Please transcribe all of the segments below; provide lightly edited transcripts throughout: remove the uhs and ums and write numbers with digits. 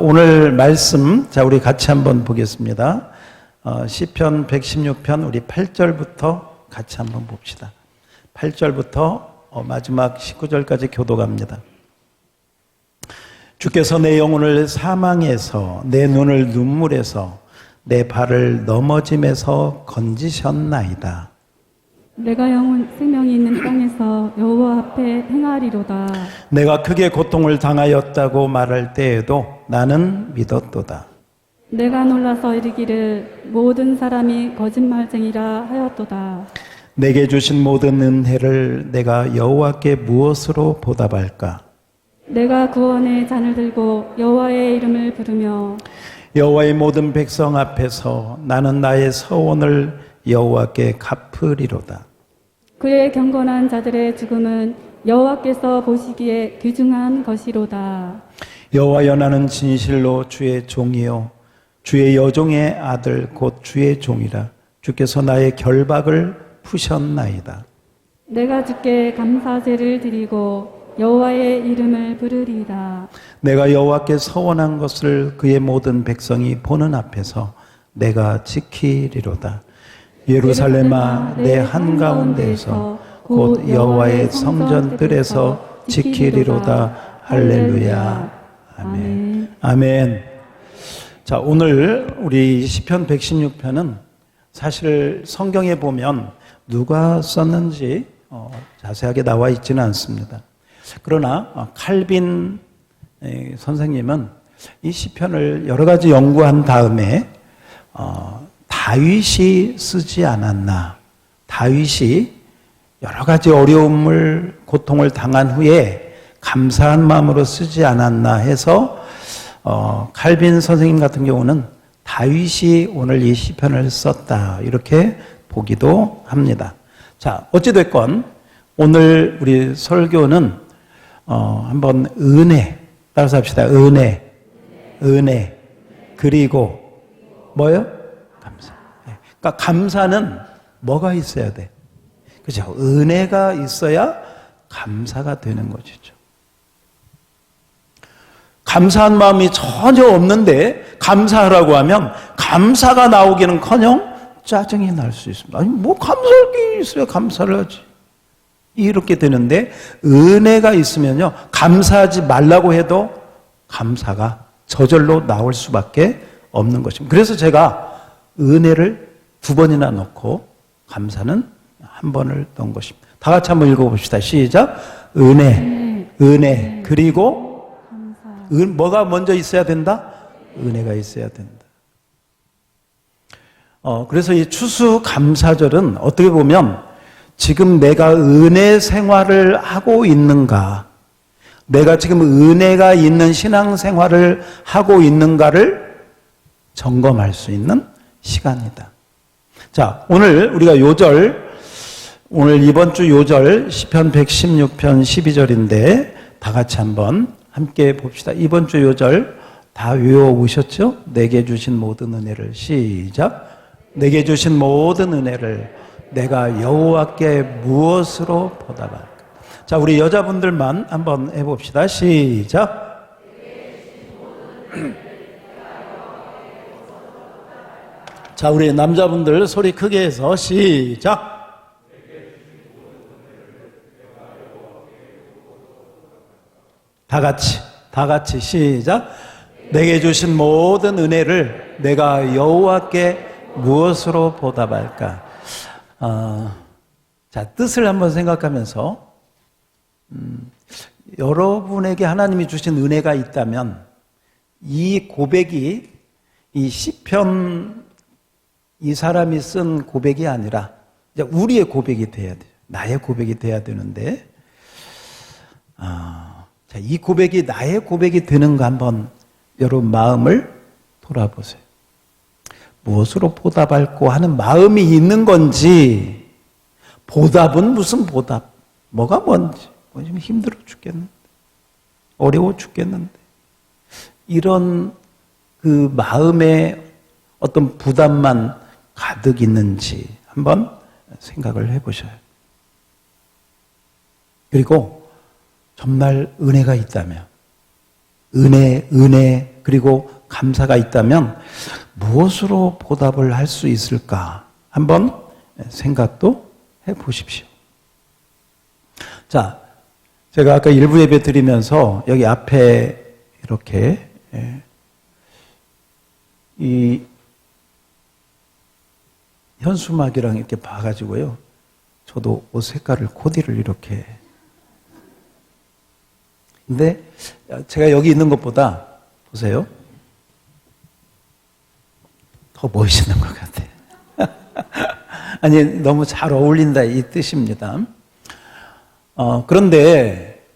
오늘 말씀, 우리 같이 한번 보겠습니다. 시편 116편 우리 8절부터 같이 한번 봅시다. 8절부터 마지막 19절까지 교독합니다. 주께서 내 영혼을 사망에서, 내 눈을 눈물에서, 내 발을 넘어짐에서 건지셨나이다. 내가 영원 생명이 있는 땅에서 여호와 앞에 행하리로다. 내가 크게 고통을 당하였다고 말할 때에도 나는 믿었도다. 내가 놀라서 이르기를 모든 사람이 거짓말쟁이라 하였도다. 내게 주신 모든 은혜를 내가 여호와께 무엇으로 보답할까? 내가 구원의 잔을 들고 여호와의 이름을 부르며 여호와의 모든 백성 앞에서 나는 나의 서원을 여호와께 갚으리로다. 그의 경건한 자들의 죽음은 여호와께서 보시기에 귀중한 것이로다. 여호와여, 나는 진실로 주의 종이요 주의 여종의 아들 곧 주의 종이라. 주께서 나의 결박을 푸셨나이다. 내가 주께 감사제를 드리고 여호와의 이름을 부르리이다. 내가 여호와께 서원한 것을 그의 모든 백성이 보는 앞에서 내가 지키리로다. 예루살렘아, 내 한가운데에서 곧 여호와의 성전 뜰에서 지키리로다. 할렐루야. 아멘. 아멘. 자, 오늘 우리 시편 116편은 사실 성경에 보면 누가 썼는지 자세하게 나와 있지는 않습니다. 그러나 칼빈 선생님은 이 시편을 여러 가지 연구한 다음에 다윗이 쓰지 않았나, 다윗이 여러 가지 어려움을, 고통을 당한 후에 감사한 마음으로 쓰지 않았나 해서 칼빈 선생님 같은 경우는 다윗이 오늘 이 시편을 썼다, 이렇게 보기도 합니다. 자, 어찌됐건 오늘 우리 설교는 한번 은혜, 따라서 합시다. 은혜, 그리고 뭐요? 감사. 그러니까 감사는 뭐가 있어야 돼? 그죠? 은혜가 있어야 감사가 되는 것이죠. 감사한 마음이 전혀 없는데 감사하라고 하면 감사가 나오기는커녕 짜증이 날 수 있습니다. 아니, 뭐 감사할 게 있어야 감사를 하지. 이렇게 되는데 은혜가 있으면요, 감사하지 말라고 해도 감사가 저절로 나올 수밖에 없는 것입니다. 그래서 제가 은혜를 2번이나 넣고 감사는 1번을 넣은 것입니다. 다 같이 한번 읽어봅시다. 시작. 은혜. 그리고 감사. 뭐가 먼저 있어야 된다? 은혜가 있어야 된다. 그래서 이 추수감사절은 어떻게 보면 지금 내가 은혜 생활을 하고 있는가, 내가 지금 은혜가 있는 신앙생활을 하고 있는가를 점검할 수 있는 시간이다. 자, 오늘 우리가 요절, 오늘 이번 주 요절 시편 116편 12절인데 다 같이 한번 함께 봅시다. 이번 주 요절 다 외워오셨죠? 내게 주신 모든 은혜를. 시작. 내게 주신 모든 은혜를 내가 여호와께 무엇으로 보답할까? 자, 우리 여자분들만 한번 해봅시다. 시작. 자, 우리 남자분들 소리 크게 해서 시작. 다 같이 시작. 내게 주신 모든 은혜를 내가 여호와께 무엇으로 보답할까? 자, 뜻을 한번 생각하면서 여러분에게 하나님이 주신 은혜가 있다면 이 고백이, 이 시편, 이 사람이 쓴 고백이 아니라 이제 우리의 고백이 돼야 돼요. 나의 고백이 돼야 되는데, 자, 이 고백이 나의 고백이 되는가 한번 여러분 마음을 돌아보세요. 무엇으로 보답할까 하는 마음이 있는 건지, 보답은 무슨 보답, 뭐가 뭔지, 좀 힘들어 죽겠는데, 어려워 죽겠는데, 이런 그 마음에 어떤 부담만 가득 있는지 한번 생각을 해보셔요. 그리고 정말 은혜가 있다면, 은혜, 그리고 감사가 있다면 무엇으로 보답을 할 수 있을까? 한번 생각도 해 보십시오. 자, 제가 아까 일부 예배 드리면서 여기 앞에 이렇게 이 현수막이랑 이렇게 봐가지고요. 저도 옷 색깔을 코디를 이렇게. 근데 제가 여기 있는 것보다 보세요. 더 멋있는 것 같아요. 아니, 너무 잘 어울린다 이 뜻입니다. 그런데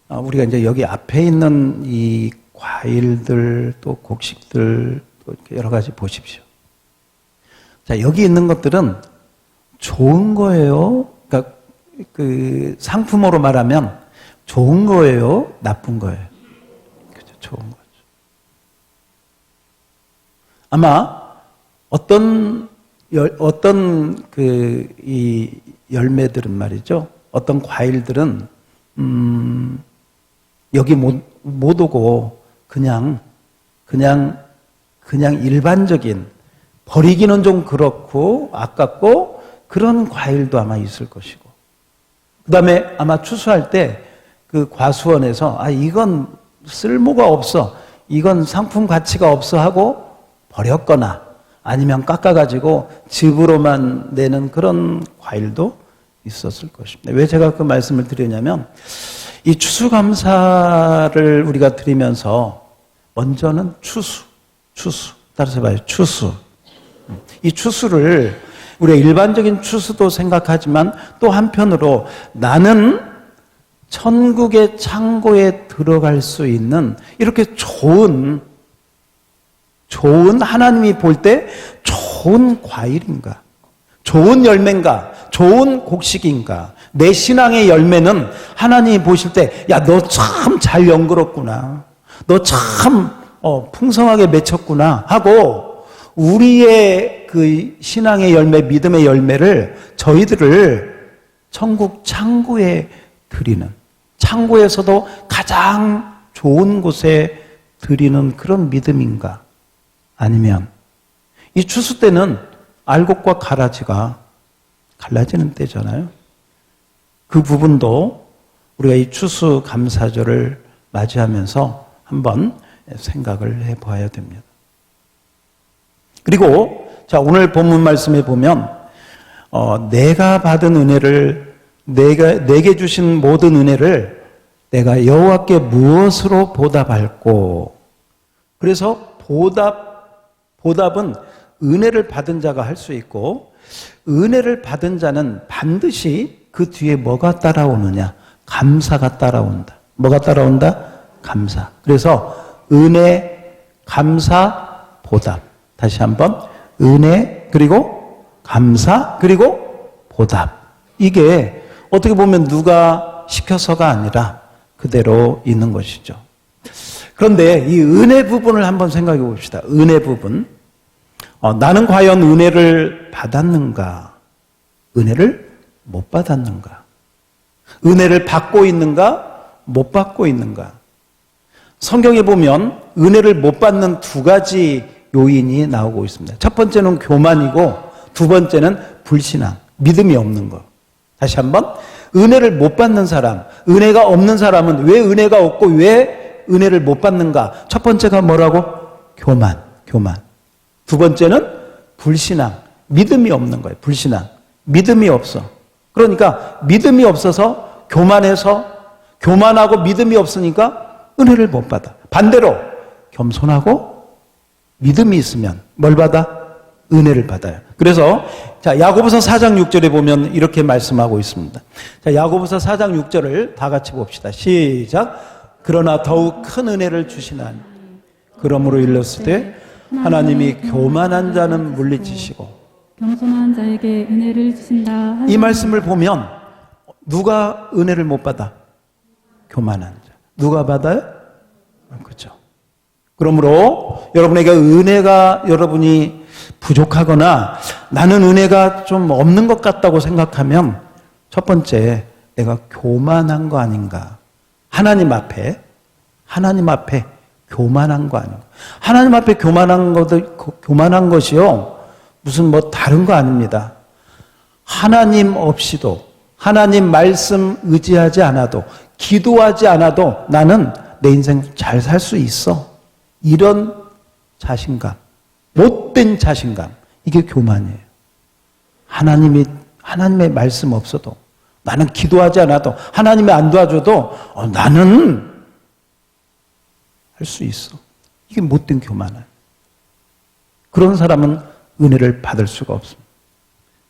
우리가 이제 여기 앞에 있는 이 과일들 또 곡식들 또 이렇게 여러 가지 보십시오. 자, 여기 있는 것들은 좋은 거예요. 그러니까 그 상품으로 말하면 좋은 거예요, 나쁜 거예요. 그죠, 좋은 거죠. 아마 어떤 이 열매들은 말이죠. 어떤 과일들은 여기 못 오고 그냥 일반적인 버리기는 좀 그렇고 아깝고 그런 과일도 아마 있을 것이고 그다음에 아마 추수할 때 그 과수원에서 이건 쓸모가 없어 이건 상품 가치가 없어 하고 버렸거나 아니면 깎아가지고 즙으로만 내는 그런 과일도 있었을 것입니다. 왜 제가 그 말씀을 드리냐면 이 추수감사를 우리가 드리면서 먼저는 추수 따라서 봐요. 추수. 이 추수를 우리가 일반적인 추수도 생각하지만 또 한편으로 나는 천국의 창고에 들어갈 수 있는 이렇게 좋은 하나님이 볼 때 좋은 과일인가, 좋은 열매인가, 좋은 곡식인가. 내 신앙의 열매는 하나님이 보실 때, 야, 너 참 잘 연결었구나. 너 참 풍성하게 맺혔구나 하고 우리의 그 신앙의 열매, 믿음의 열매를 저희들을 천국 창고에 드리는, 창고에서도 가장 좋은 곳에 드리는 그런 믿음인가? 아니면 이 추수 때는 알곡과 가라지가 갈라지는 때잖아요. 그 부분도 우리가 이 추수 감사절을 맞이하면서 한번 생각을 해봐야 됩니다. 그리고 자, 오늘 본문 말씀에 보면 내가 받은 은혜를 내게 주신 모든 은혜를 내가 여호와께 무엇으로 보답할꼬? 그래서 보답은 은혜를 받은 자가 할 수 있고 은혜를 받은 자는 반드시 그 뒤에 뭐가 따라오느냐? 감사가 따라온다. 뭐가 따라온다? 감사. 그래서 은혜, 감사, 보답. 다시 한번 은혜 그리고 감사 그리고 보답. 이게 어떻게 보면 누가 시켜서가 아니라 그대로 있는 것이죠. 그런데 이 은혜 부분을 한번 생각해 봅시다. 은혜 부분. 나는 과연 은혜를 받았는가? 은혜를 못 받았는가? 은혜를 받고 있는가? 못 받고 있는가? 성경에 보면 은혜를 못 받는 두 가지 요인이 나오고 있습니다. 첫 번째는 교만이고 두 번째는 불신앙, 믿음이 없는 것. 다시 한번 은혜를 못 받는 사람, 은혜가 없는 사람은 왜 은혜가 없고 왜 은혜를 못 받는가? 첫 번째가 뭐라고? 교만. 두 번째는 불신앙, 믿음이 없는 거예요. 불신앙, 믿음이 없어. 그러니까 믿음이 없어서 교만하고 믿음이 없으니까 은혜를 못 받아. 반대로 겸손하고 믿음이 있으면 뭘 받아? 은혜를 받아요. 그래서 자, 야고보서 4장 6절에 보면 이렇게 말씀하고 있습니다. 자, 야고보서 4장 6절을 다 같이 봅시다. 시작. 그러나 더욱 큰 은혜를 주시나니 그러므로 일렀으되 하나님이 교만한 자는 물리치시고 겸손한 자에게 은혜를 주신다. 이 말씀을 보면 누가 은혜를 못 받아? 교만한 자. 누가 받아요? 그렇죠. 그러므로 여러분에게 은혜가 여러분이 부족하거나 나는 은혜가 좀 없는 것 같다고 생각하면 첫 번째 내가 교만한 거 아닌가. 하나님 앞에 교만한 거 아니에요. 하나님 앞에 교만한 것이요. 무슨 뭐 다른 거 아닙니다. 하나님 없이도, 하나님 말씀 의지하지 않아도, 기도하지 않아도 나는 내 인생 잘 살 수 있어. 이런 자신감, 못된 자신감, 이게 교만이에요. 하나님의 말씀 없어도, 나는 기도하지 않아도, 하나님이 안 도와줘도 나는 할 수 있어. 이게 못된 교만이에요. 그런 사람은 은혜를 받을 수가 없습니다.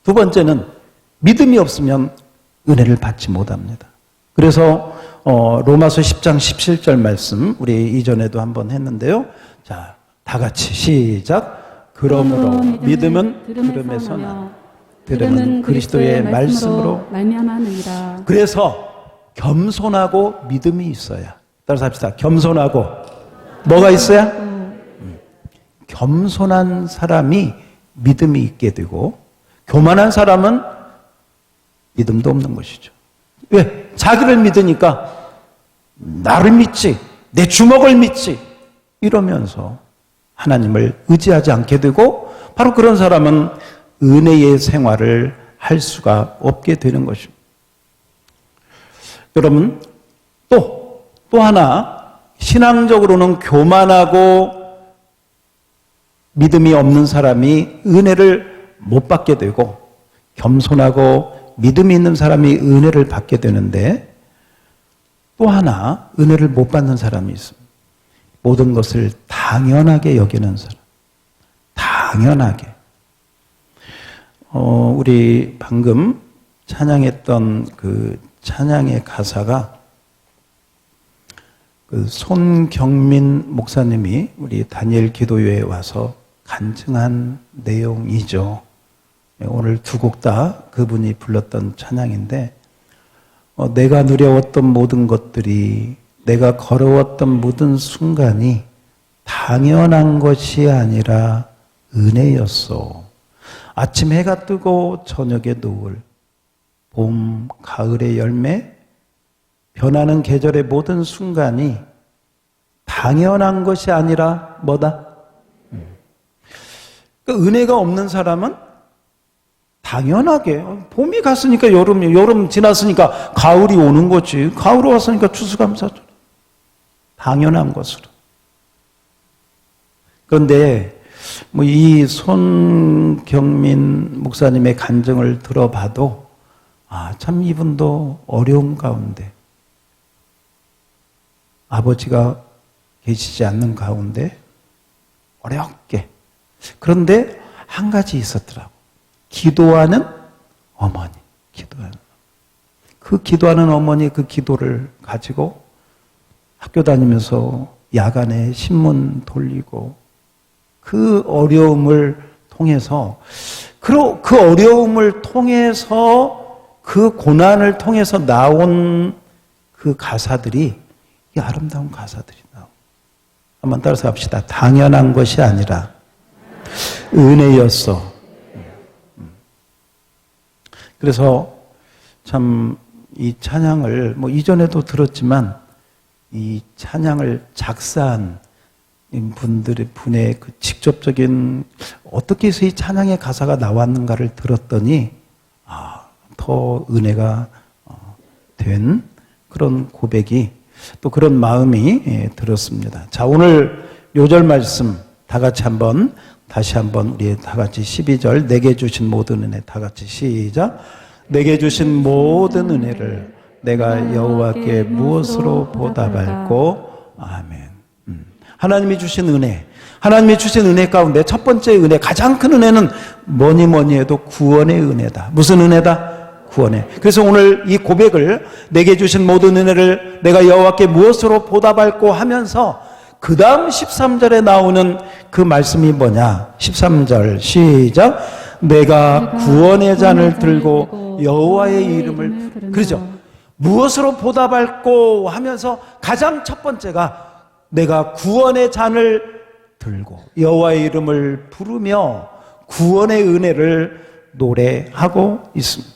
두 번째는 믿음이 없으면 은혜를 받지 못합니다. 그래서 로마서 10장 17절 말씀 우리 이전에도 한번 했는데요. 자, 다 같이 시작. 그러므로 믿음은 들음에서 나며 들음은 그리스도의 말씀으로 말미암았느니라. 그래서 겸손하고 믿음이 있어야. 따라서 합시다. 겸손하고 뭐가 있어야? 겸손한 사람이 믿음이 있게 되고 교만한 사람은 믿음도 없는 것이죠. 왜? 자기를 믿으니까 나를 믿지, 내 주먹을 믿지 이러면서 하나님을 의지하지 않게 되고 바로 그런 사람은 은혜의 생활을 할 수가 없게 되는 것입니다. 여러분 또 하나 신앙적으로는 교만하고 믿음이 없는 사람이 은혜를 못 받게 되고 겸손하고 믿음이 있는 사람이 은혜를 받게 되는데 또 하나 은혜를 못 받는 사람이 있습니다. 모든 것을 당연하게 여기는 사람. 당연하게. 우리 방금 찬양했던 그 찬양의 가사가 그 손경민 목사님이 우리 다니엘 기도회에 와서 간증한 내용이죠. 오늘 두 곡 다 그분이 불렀던 찬양인데 내가 누려왔던 모든 것들이 내가 걸어왔던 모든 순간이 당연한 것이 아니라 은혜였어. 아침 해가 뜨고 저녁에 노을, 봄, 가을의 열매, 변하는 계절의 모든 순간이 당연한 것이 아니라 뭐다? 그러니까 은혜가 없는 사람은 당연하게 봄이 갔으니까 여름 지났으니까 가을이 오는 거지. 가을이 왔으니까 추수감사절. 당연한 것으로. 그런데 뭐 이 손경민 목사님의 간증을 들어봐도 참 이분도 어려운 가운데 아버지가 계시지 않는 가운데 어렵게 그런데 한 가지 있었더라고. 기도하는 어머니. 그 기도하는 어머니 그 기도를 가지고 학교 다니면서 야간에 신문 돌리고 그 어려움을 통해서 그 어려움을 통해서 그 고난을 통해서 나온 그 가사들이 이 아름다운 가사들이 나옵니다. 한번 따라서 합시다. 당연한 것이 아니라 은혜였어. 그래서 참 이 찬양을 뭐 이전에도 들었지만 이 찬양을 작사한 분의 그 직접적인 어떻게 해서 이 찬양의 가사가 나왔는가를 들었더니 더 은혜가 된 그런 고백이 또 그런 마음이 들었습니다. 자, 오늘 요절 말씀 다시 한번 우리 다 같이 12절 내게 주신 모든 은혜 다 같이 시작. 내게 주신 모든 은혜를 내가 여호와께 무엇으로 보답할꼬. 아멘. 하나님이 주신 은혜 가운데 첫 번째 은혜, 가장 큰 은혜는 뭐니 해도 구원의 은혜다. 무슨 은혜다? 구원의. 그래서 오늘 이 고백을 내게 주신 모든 은혜를 내가 여호와께 무엇으로 보답할꼬 하면서 그 다음 13절에 나오는 그 말씀이 뭐냐? 13절 시작. 내가 구원의 잔을 들고 여호와의 이름을 그러죠. 무엇으로 보답할꼬 하면서 가장 첫 번째가 내가 구원의 잔을 들고 여호와의 이름을 부르며 구원의 은혜를 노래하고 있습니다.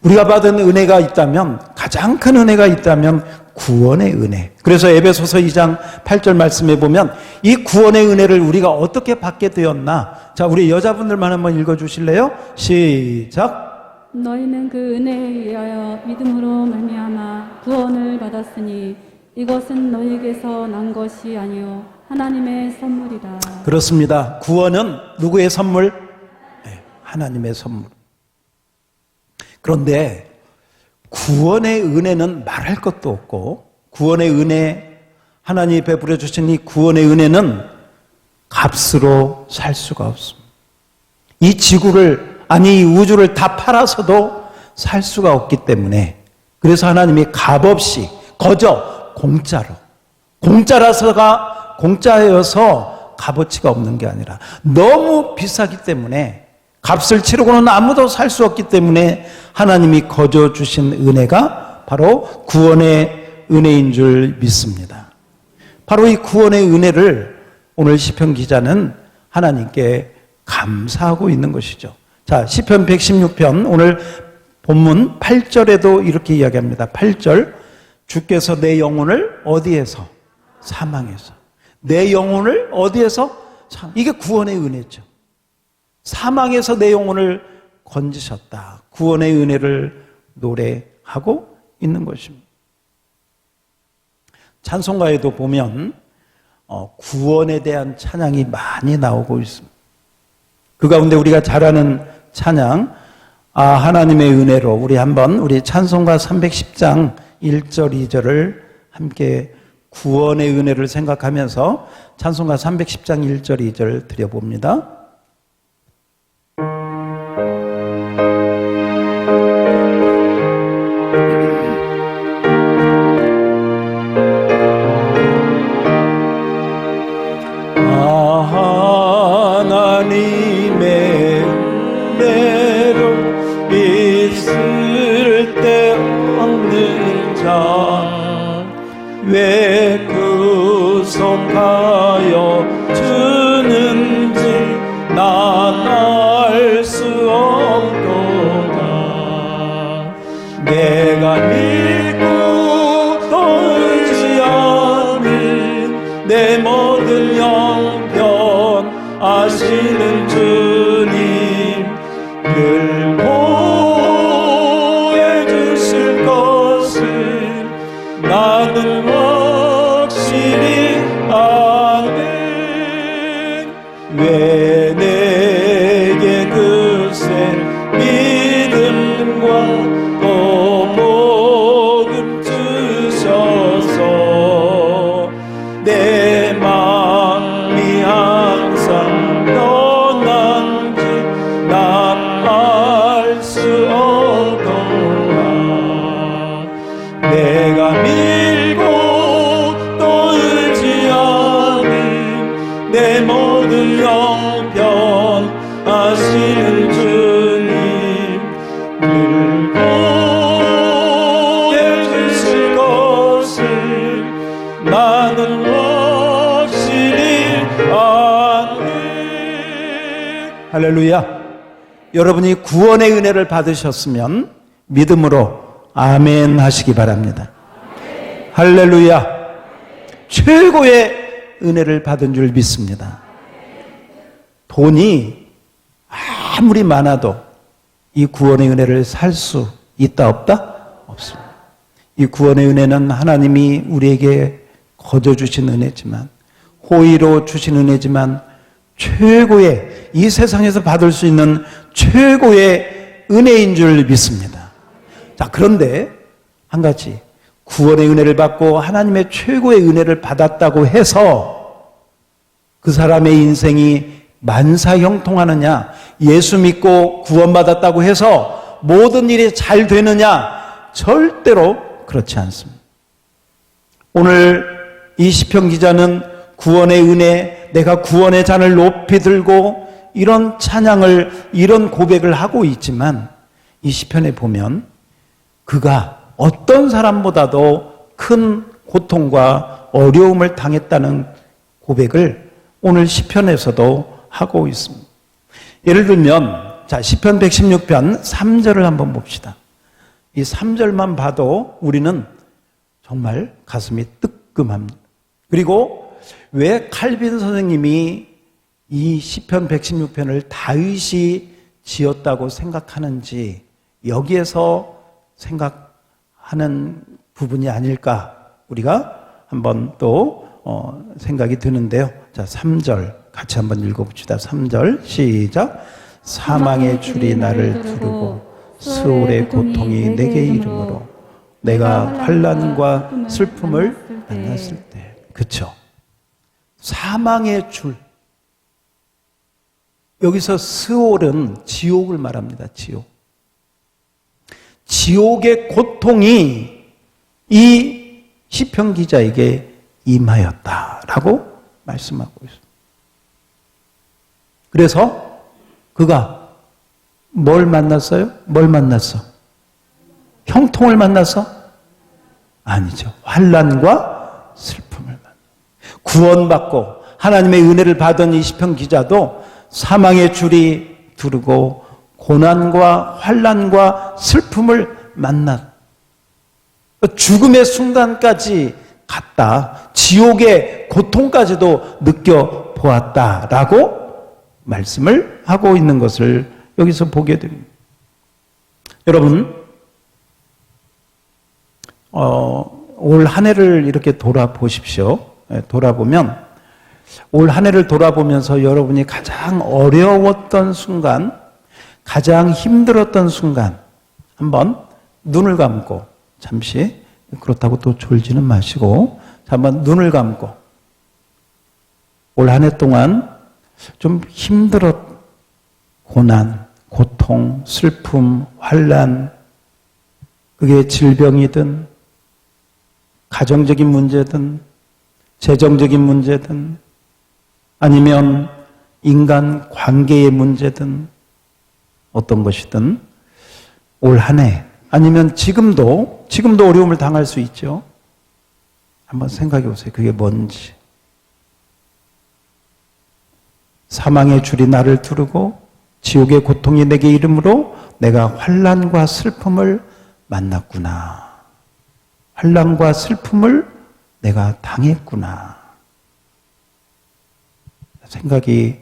우리가 받은 은혜가 있다면, 가장 큰 은혜가 있다면 구원의 은혜. 그래서 에베소서 2장 8절 말씀에 보면 이 구원의 은혜를 우리가 어떻게 받게 되었나? 자, 우리 여자분들만 한번 읽어주실래요? 시작. 너희는 그 은혜에 의하여 믿음으로 말미암아 구원을 받았으니 이것은 너희에게서 난 것이 아니요 하나님의 선물이라. 그렇습니다. 구원은 누구의 선물? 네, 하나님의 선물. 그런데 구원의 은혜는 말할 것도 없고, 구원의 은혜, 하나님이 베풀어 주신 이 구원의 은혜는 값으로 살 수가 없습니다. 이 지구를, 아니 이 우주를 다 팔아서도 살 수가 없기 때문에, 그래서 하나님이 값없이 거저 공짜로, 공짜여서 값어치가 없는 게 아니라 너무 비싸기 때문에, 값을 치르고는 아무도 살 수 없기 때문에 하나님이 거저 주신 은혜가 바로 구원의 은혜인 줄 믿습니다. 바로 이 구원의 은혜를 오늘 시편 기자는 하나님께 감사하고 있는 것이죠. 자, 시편 116편 오늘 본문 8절에도 이렇게 이야기합니다. 8절, 주께서 내 영혼을 어디에서? 사망에서. 내 영혼을 어디에서? 이게 구원의 은혜죠. 사망에서 내 영혼을 건지셨다. 구원의 은혜를 노래하고 있는 것입니다. 찬송가에도 보면 구원에 대한 찬양이 많이 나오고 있습니다. 그 가운데 우리가 잘 아는 찬양, 하나님의 은혜로, 우리 찬송가 310장 1절 2절을 함께 구원의 은혜를 생각하면서 찬송가 310장 1절 2절 드려봅니다. 하나님의 은혜로 있을 때 없는 자 왜 구속하여 주는지 난 알 수 없도다. 내가 믿고 또 의지하는 내 모든 영변 아시는 주님 늘 보호해 주실 것을 나는 확실히 아네. 왜 내게 그새 믿음과 또 복음 주셔서 내 마음이 항상 떠난지 난 알 수 없도다. 내가 밀고 또 의지하는 내 모든 영변 아시는 주님 늘 보호해 주실 것을 나는 확실히 아네. 할렐루야. 여러분이 구원의 은혜를 받으셨으면 믿음으로 아멘 하시기 바랍니다. 아멘. 할렐루야. 최고의 은혜를 받은 줄 믿습니다. 돈이 아무리 많아도 이 구원의 은혜를 살 수 있다 없다? 없습니다. 이 구원의 은혜는 하나님이 우리에게 거저 주신 은혜지만, 호의로 주신 은혜지만, 최고의, 이 세상에서 받을 수 있는 최고의 은혜인 줄 믿습니다. 자, 그런데 한 가지, 구원의 은혜를 받고 하나님의 최고의 은혜를 받았다고 해서 그 사람의 인생이 만사형통하느냐, 예수 믿고 구원받았다고 해서 모든 일이 잘 되느냐, 절대로 그렇지 않습니다. 오늘 이 시편 기자는 구원의 은혜, 내가 구원의 잔을 높이 들고 이런 찬양을, 이런 고백을 하고 있지만 이 시편에 보면 그가 어떤 사람보다도 큰 고통과 어려움을 당했다는 고백을 오늘 시편에서도 하고 있습니다. 예를 들면 자, 시편 116편 3절을 한번 봅시다. 이 3절만 봐도 우리는 정말 가슴이 뜨끔합니다. 그리고 왜 칼빈 선생님이 이 시편 116편을 다윗이 지었다고 생각하는지 여기에서 생각하는 부분이 아닐까 우리가 한번 또 생각이 드는데요. 자, 3절 같이 한번 읽어봅시다. 3절 시작. 사망의 줄이 나를 두르고 스올의 고통이 내게 이르므로 내가 환난과 슬픔을 만났을 때. 그렇죠. 사망의 줄. 여기서 스올은 지옥을 말합니다. 지옥. 지옥의 고통이 이 시편 기자에게 임하였다라고 말씀하고 있습니다. 그래서 그가 뭘 만났어요? 뭘 만났어? 형통을 만나서? 아니죠. 환난과 슬픔을 만나. 구원받고 하나님의 은혜를 받은 이 시편 기자도 사망의 줄이 두르고 고난과 환난과 슬픔을 만났. 죽음의 순간까지 갔다. 지옥의 고통까지도 느껴보았다라고 말씀을 하고 있는 것을 여기서 보게 됩니다. 여러분, 올 한 해를 이렇게 돌아보십시오. 돌아보면 올 한 해를 돌아보면서 여러분이 가장 어려웠던 순간, 가장 힘들었던 순간 한번 눈을 감고 잠시, 그렇다고 또 졸지는 마시고 한번 눈을 감고 올 한 해 동안 좀 힘들었, 고난, 고통, 슬픔, 환난, 그게 질병이든 가정적인 문제든 재정적인 문제든 아니면 인간 관계의 문제든 어떤 것이든 올 한 해 아니면 지금도 어려움을 당할 수 있죠. 한번 생각해 보세요. 그게 뭔지. 사망의 줄이 나를 두르고 지옥의 고통이 내게 이름으로 내가 환난과 슬픔을 만났구나. 환난과 슬픔을 내가 당했구나. 생각이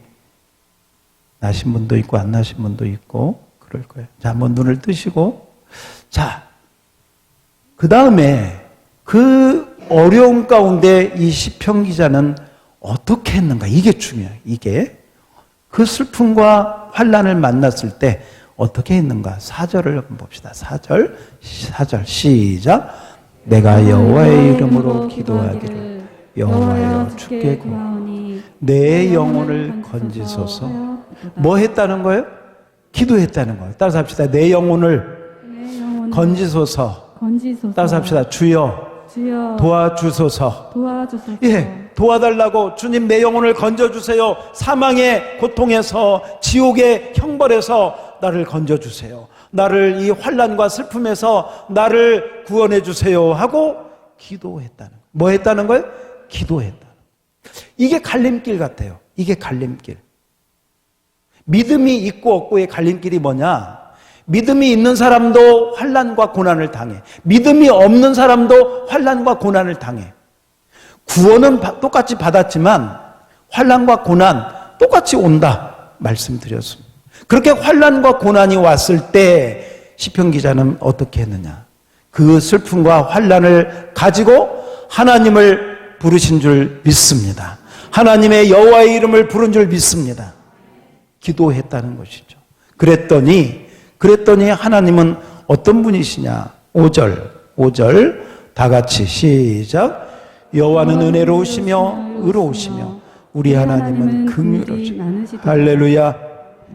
나신 분도 있고 안 나신 분도 있고 그럴 거예요. 자, 한번 눈을 뜨시고, 자, 그 다음에 그 어려움 가운데 이 시편 기자는 어떻게 했는가? 이게 중요해요. 이게 그 슬픔과 환난을 만났을 때 어떻게 했는가? 4절을 한번 봅시다. 4절 시작. 내가 여호와의 이름으로 기도하기를 여호와여 주께 구하오니 내 영혼을 건지소서. 뭐 했다는 거예요? 기도했다는 거예요. 따라서 합시다. 내 영혼을 건지소서. 따라서 합시다. 주여 도와주소서. 예, 도와달라고. 주님, 내 영혼을 건져주세요. 사망의 고통에서, 지옥의 형벌에서 나를 건져주세요. 나를 이 환난과 슬픔에서 나를 구원해 주세요 하고 기도했다는 거예요. 뭐 했다는 거예요? 기도했다. 이게 갈림길 같아요. 이게 갈림길. 믿음이 있고 없고의 갈림길이 뭐냐? 믿음이 있는 사람도 환난과 고난을 당해. 믿음이 없는 사람도 환난과 고난을 당해. 구원은 똑같이 받았지만 환난과 고난 똑같이 온다 말씀드렸습니다. 그렇게 환난과 고난이 왔을 때 시편 기자는 어떻게 했느냐? 그 슬픔과 환난을 가지고 하나님을 부르신 줄 믿습니다. 하나님의 여호와의 이름을 부른 줄 믿습니다. 기도했다는 것이죠. 그랬더니 하나님은 어떤 분이시냐? 5절 다 같이 시작. 여호와는 은혜로우시며 의로우시며 우리 하나님은 긍휼하시오. 할렐루야.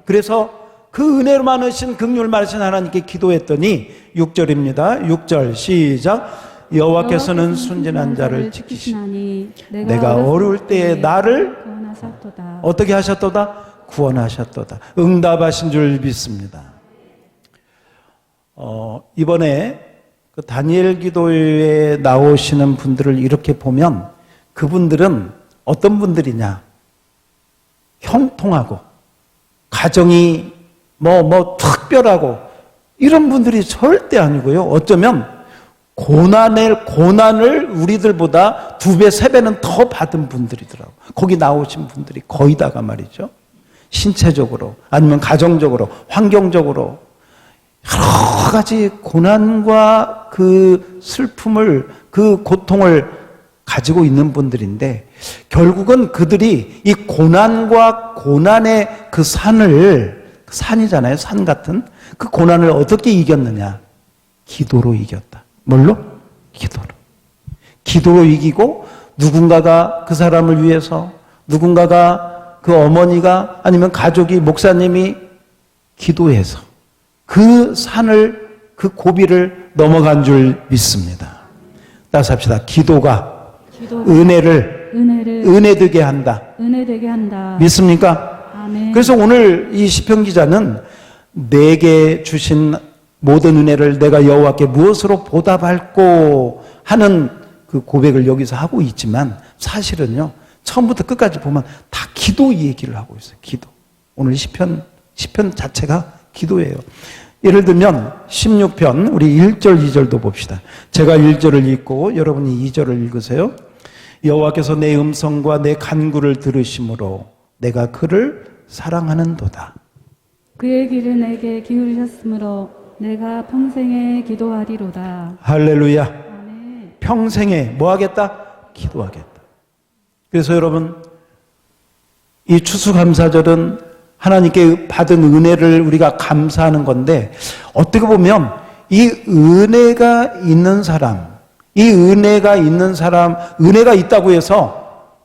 그래서 그 은혜로 많으신 긍휼 많으신 하나님께 기도했더니 6절입니다. 6절 시작. 여호와께서는 순진한 자를 지키시니 내가 어려울 때에 나를 어떻게 하셨도다? 구원하셨도다. 응답하신 줄 믿습니다. 이번에 그 다니엘 기도회에 나오시는 분들을 이렇게 보면 그분들은 어떤 분들이냐? 형통하고 가정이 뭐 특별하고 이런 분들이 절대 아니고요. 어쩌면 고난을 우리들보다 2배, 3배는 더 받은 분들이더라고요. 거기 나오신 분들이 거의 다가 말이죠. 신체적으로, 아니면 가정적으로, 환경적으로, 여러 가지 고난과 그 슬픔을, 그 고통을 가지고 있는 분들인데, 결국은 그들이 이 고난과 고난의 그 산이잖아요. 산 같은. 그 고난을 어떻게 이겼느냐? 기도로 이겼다. 뭘로? 기도로. 기도로 이기고, 누군가가 그 사람을 위해서, 누군가가 그 어머니가 아니면 가족이, 목사님이 기도해서 그 산을, 그 고비를 넘어간 줄 믿습니다. 따라서 합시다. 기도가 은혜 되게 한다. 은혜 되게 한다. 믿습니까? 아멘. 그래서 오늘 이 시편 기자는 내게 주신 모든 은혜를 내가 여호와께 무엇으로 보답할꼬 하는 그 고백을 여기서 하고 있지만, 사실은요, 처음부터 끝까지 보면 다 기도 얘기를 하고 있어요. 기도. 오늘 시편 자체가 기도예요. 예를 들면 16편 우리 1절 2절도 봅시다. 제가 1절을 읽고 여러분이 2절을 읽으세요. 여호와께서 내 음성과 내 간구를 들으심으로 내가 그를 사랑하는도다. 그의 길을 내게 기울이셨으므로 내가 평생에 기도하리로다. 할렐루야. 아멘. 평생에 뭐 하겠다? 기도하겠다. 그래서 여러분, 이 추수감사절은 하나님께 받은 은혜를 우리가 감사하는 건데, 어떻게 보면 이 은혜가 있는 사람, 은혜가 있다고 해서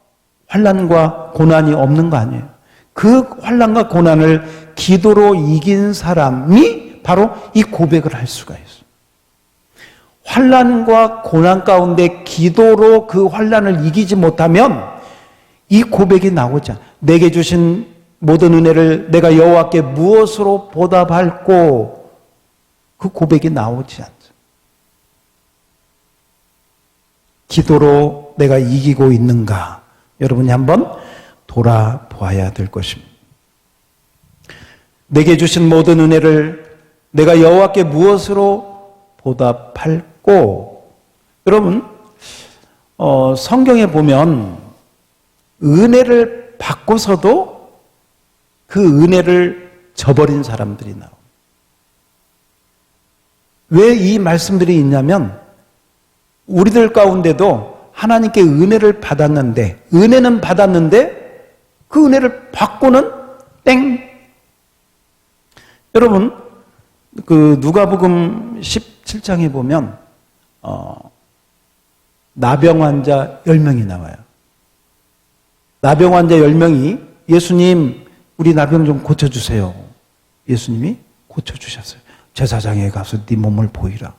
환난과 고난이 없는 거 아니에요. 그 환난과 고난을 기도로 이긴 사람이 바로 이 고백을 할 수가 있어요. 환난과 고난 가운데 기도로 그 환난을 이기지 못하면 이 고백이 나오지 않아요. 내게 주신 모든 은혜를 내가 여호와께 무엇으로 보답할꼬, 그 고백이 나오지 않죠. 기도로 내가 이기고 있는가, 여러분이 한번 돌아보아야 될 것입니다. 내게 주신 모든 은혜를 내가 여호와께 무엇으로 보답할꼬. 여러분, 성경에 보면 은혜를 받고서도 그 은혜를 저버린 사람들이 나옵니다. 왜 이 말씀들이 있냐면, 우리들 가운데도 하나님께 은혜를 받았는데, 은혜는 받았는데 그 은혜를 받고는 땡. 여러분, 그 누가복음 17장에 보면 나병 환자 10명이 나와요. 나병 환자 10명이 예수님, 우리 나병 좀 고쳐주세요. 예수님이 고쳐주셨어요. 제사장에 가서 네 몸을 보이라.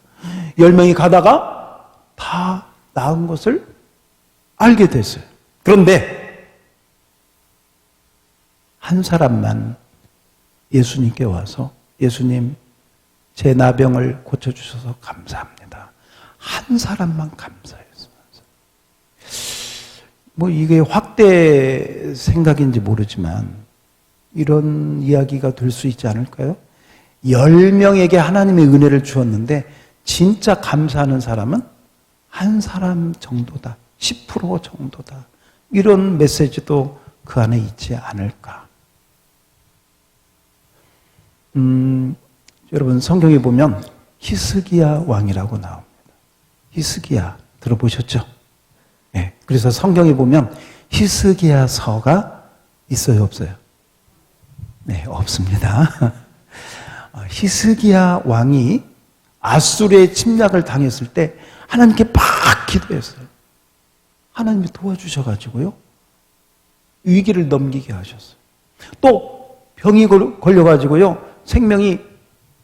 10명이 가다가 다 나은 것을 알게 됐어요. 그런데 한 사람만 예수님께 와서, 예수님, 제 나병을 고쳐주셔서 감사합니다. 한 사람만 감사했어요. 뭐 이게 확대 생각인지 모르지만 이런 이야기가 될 수 있지 않을까요? 10명에게 하나님의 은혜를 주었는데 진짜 감사하는 사람은 한 사람 정도다. 10% 정도다. 이런 메시지도 그 안에 있지 않을까. 여러분, 성경에 보면 히스기야 왕이라고 나옵니다. 히스기야 들어보셨죠? 네, 그래서 성경에 보면 히스기야서가 있어요, 없어요? 네, 없습니다. 히스기야 왕이 아수르의 침략을 당했을 때 하나님께 막 기도했어요. 하나님이 도와주셔가지고요, 위기를 넘기게 하셨어요. 또 병이 걸려가지고요, 생명이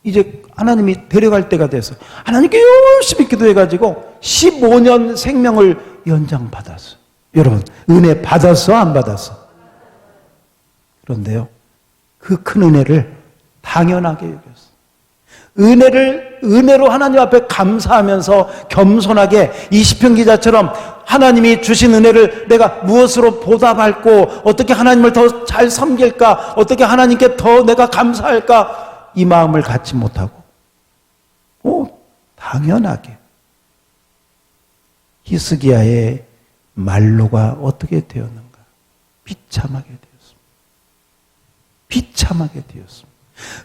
이제 하나님이 데려갈 때가 돼서 하나님께 열심히 기도해가지고 15년 생명을 연장받았어요. 여러분, 은혜 받았어, 안 받았어? 그런데요, 그 큰 은혜를 당연하게 여겼어요. 은혜로 하나님 앞에 감사하면서 겸손하게 이 시편 기자처럼 하나님이 주신 은혜를 내가 무엇으로 보답할꼬, 어떻게 하나님을 더 잘 섬길까, 어떻게 하나님께 더 내가 감사할까, 이 마음을 갖지 못하고 당연하게 히스기야의 말로가 어떻게 되었는가? 비참하게 되었습니다. 비참하게 되었습니다.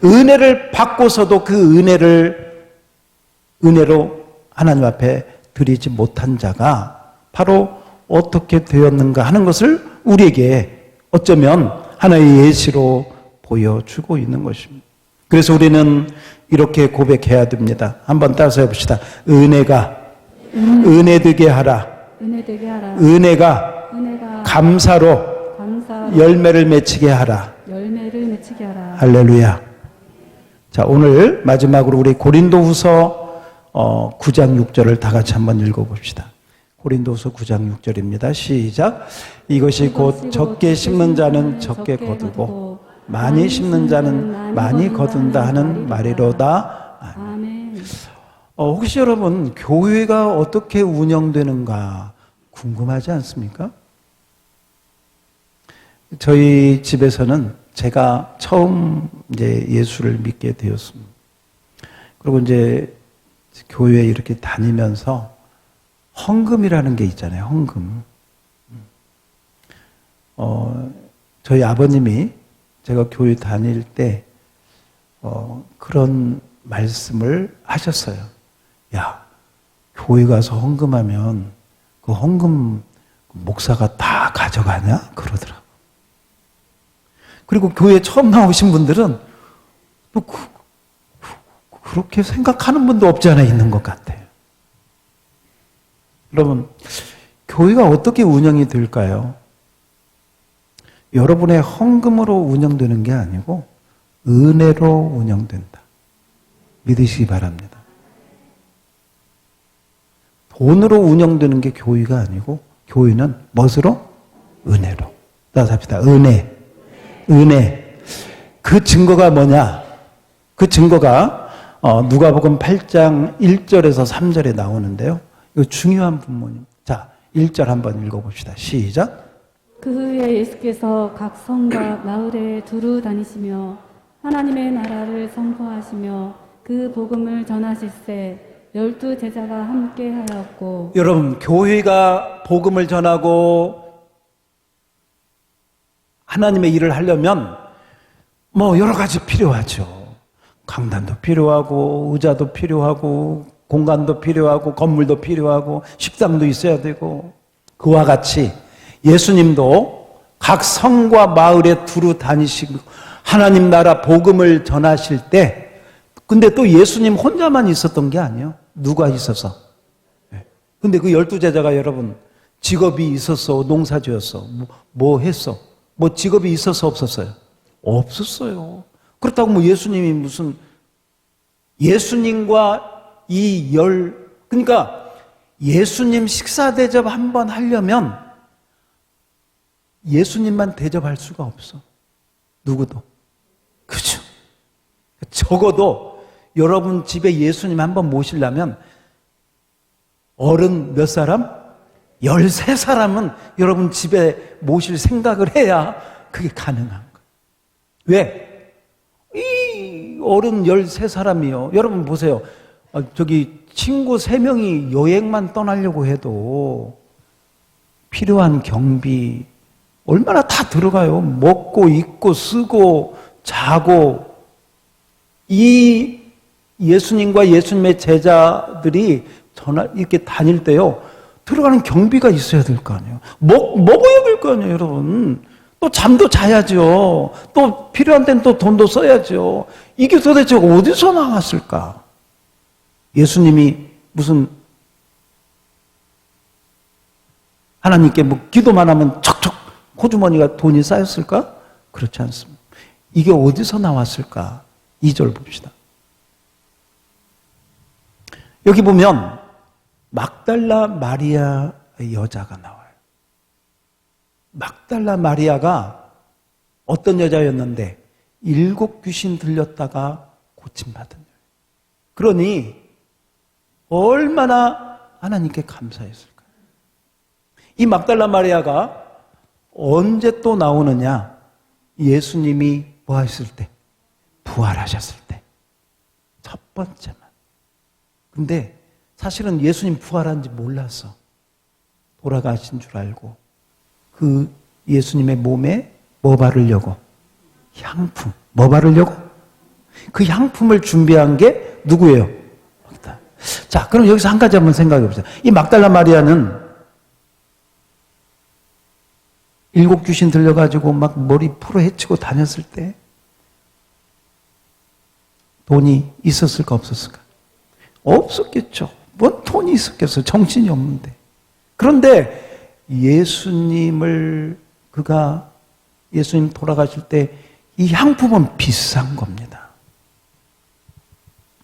은혜를 받고서도 그 은혜로 하나님 앞에 드리지 못한 자가 바로 어떻게 되었는가 하는 것을 우리에게 어쩌면 하나의 예시로 보여주고 있는 것입니다. 그래서 우리는 이렇게 고백해야 됩니다. 한번 따라서 해봅시다. 은혜가 은혜 되게 하라. 은혜 되게 하라. 은혜가 감사로 열매를 맺히게 하라. 열매를 맺히게 하라. 할렐루야. 자, 오늘 마지막으로 우리 고린도후서 9장 6절을 다 같이 한번 읽어봅시다. 고린도후서 9장 6절입니다. 시작. 이것이 곧 적게 심는 자는 적게 거두고 많이 심는 자는 많이 거둔다 하는 말이로다. 아멘. 혹시 여러분 교회가 어떻게 운영되는가 궁금하지 않습니까? 저희 집에서는 제가 처음 이제 예수를 믿게 되었습니다. 그리고 이제 교회에 이렇게 다니면서 헌금이라는 게 있잖아요. 헌금. 저희 아버님이 제가 교회 다닐 때 그런 말씀을 하셨어요. 야, 교회 가서 헌금하면 그 헌금 목사가 다 가져가냐? 그러더라고. 그리고 교회 처음 나오신 분들은 또 그렇게 생각하는 분도 없지 않아 있는 것 같아요. 여러분, 교회가 어떻게 운영이 될까요? 여러분의 헌금으로 운영되는 게 아니고 은혜로 운영된다. 믿으시기 바랍니다. 돈으로 운영되는 게 교회가 아니고 교회는 무엇으로? 은혜로. 따라서 합시다. 은혜. 그 증거가 뭐냐? 그 증거가 누가복음 8장 1절에서 3절에 나오는데요. 이거 중요한 부분입니다. 자, 1절 한번 읽어봅시다. 시작. 그 후에 예수께서 각 성과 마을에 두루 다니시며 하나님의 나라를 선포하시며 그 복음을 전하실세 12 제자가 함께 하였고. 여러분, 교회가 복음을 전하고 하나님의 일을 하려면 뭐 여러 가지 필요하죠. 강단도 필요하고 의자도 필요하고 공간도 필요하고 건물도 필요하고 식당도 있어야 되고, 그와 같이 예수님도 각 성과 마을에 두루 다니시고 하나님 나라 복음을 전하실 때, 근데 또 예수님 혼자만 있었던 게 아니에요. 누가 있어서. 근데 그 12제자가 여러분 직업이 있었어? 농사지었어? 뭐 했어? 뭐 직업이 있었어? 없었어요? 없었어요. 그렇다고 뭐 예수님이 무슨, 예수님과 그러니까 예수님 식사 대접 한번 하려면 예수님만 대접할 수가 없어. 누구도. 그죠? 적어도 여러분 집에 예수님 한번 모시려면 어른 몇 사람? 13사람은 여러분 집에 모실 생각을 해야 그게 가능한 거예요. 왜? 이 어른 13사람이요. 여러분 보세요. 저기 친구 3명이 여행만 떠나려고 해도 필요한 경비 얼마나 다 들어가요. 먹고 입고 쓰고 자고. 이 예수님과 예수님의 제자들이 이렇게 다닐 때요, 들어가는 경비가 있어야 될 거 아니에요. 먹어야 될 거 아니에요, 여러분. 또 잠도 자야죠. 또 필요한 데는 또 돈도 써야죠. 이게 도대체 어디서 나왔을까? 예수님이 무슨 하나님께 뭐 기도만 하면 척척 호주머니가 돈이 쌓였을까? 그렇지 않습니다. 이게 어디서 나왔을까? 2절 봅시다. 여기 보면 막달라 마리아의 여자가 나와요. 막달라 마리아가 어떤 여자였는데 7 귀신 들렸다가 고침받은 여자. 그러니 얼마나 하나님께 감사했을까. 이 막달라 마리아가 언제 또 나오느냐? 예수님이 뭐 하셨을 때? 부활하셨을 때. 첫 번째만. 근데 사실은 예수님 부활한지 몰랐어. 돌아가신 줄 알고 그 예수님의 몸에 뭐 바르려고? 향품. 뭐 바르려고? 그 향품을 준비한 게 누구예요? 자, 그럼 여기서 한 가지 한번 생각해 보세요. 이 막달라 마리아는 7 귀신 들려가지고 막 머리 풀어 헤치고 다녔을 때 돈이 있었을까 없었을까? 없었겠죠. 뭔 돈이 있었겠어요. 정신이 없는데. 그런데 예수님 돌아가실 때 이 향품은 비싼 겁니다.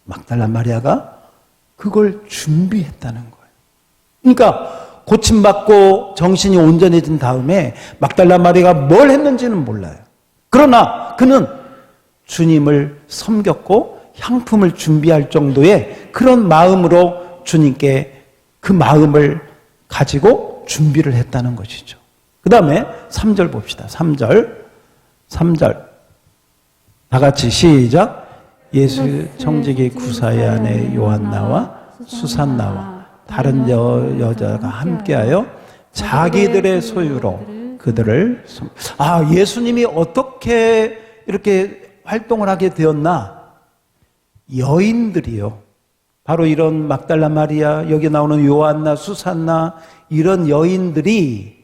막달라 마리아가 그걸 준비했다는 거예요. 그러니까 고침받고 정신이 온전해진 다음에 막달라 마리아가 뭘 했는지는 몰라요. 그러나 그는 주님을 섬겼고 향품을 준비할 정도의 그런 마음으로 주님께 그 마음을 가지고 준비를 했다는 것이죠. 그 다음에 3절 봅시다. 3절 다 같이 시작. 예수 청지기 구사의 아내 요한나와 수산나와 다른 여자가 함께하여 자기들의 소유로 그들을 예수님이 어떻게 이렇게 활동을 하게 되었나? 여인들이요. 바로 이런 막달라 마리아, 여기 나오는 요한나, 수산나 이런 여인들이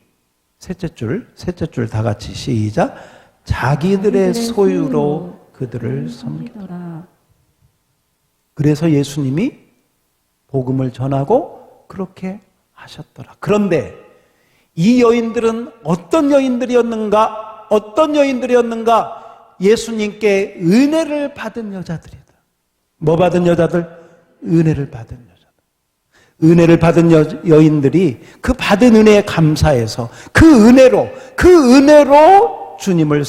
셋째 줄 다 같이 시작. 자기들의 소유로 그들을 섬기더라. 그래서 예수님이 복음을 전하고 그렇게 하셨더라. 그런데 이 여인들은 어떤 여인들이었는가? 예수님께 은혜를 받은 여자들이다. 뭐 받은 여자들? 은혜를 받은 여자들. 은혜를 받은 여인들이 그 받은 은혜에 감사해서 그 은혜로 주님을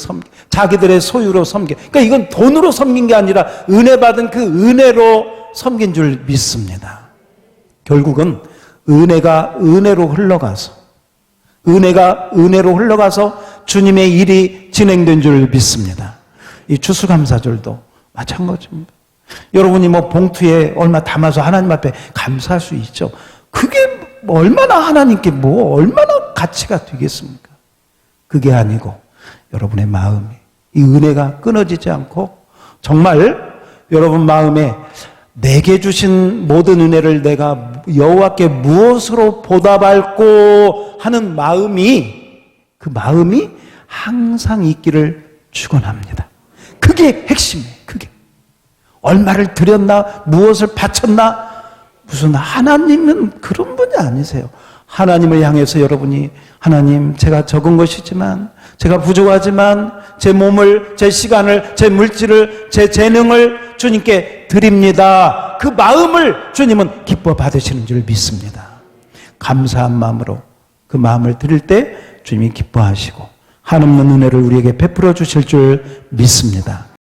자기들의 소유로 섬겨. 그러니까 이건 돈으로 섬긴 게 아니라 은혜 받은 그 은혜로 섬긴 줄 믿습니다. 결국은 은혜가 은혜로 흘러가서 주님의 일이 진행된 줄 믿습니다. 이 추수감사절도 마찬가지입니다. 여러분이 봉투에 얼마 담아서 하나님 앞에 감사할 수 있죠. 그게 얼마나 하나님께 얼마나 가치가 되겠습니까? 그게 아니고 여러분의 마음이 이 은혜가 끊어지지 않고 정말 여러분 마음에 내게 주신 모든 은혜를 내가 여호와께 무엇으로 보답할꼬 하는 그 마음이 항상 있기를 축원합니다. 그게 핵심이에요. 그게 얼마를 드렸나 무엇을 바쳤나 무슨 하나님은 그런 분이 아니세요. 하나님을 향해서 여러분이 하나님 제가 적은 것이지만 제가 부족하지만 제 몸을 제 시간을 제 물질을 제 재능을 주님께 드립니다. 그 마음을 주님은 기뻐 받으시는 줄 믿습니다. 감사한 마음으로 그 마음을 드릴 때 주님이 기뻐하시고 한없는 은혜를 우리에게 베풀어 주실 줄 믿습니다.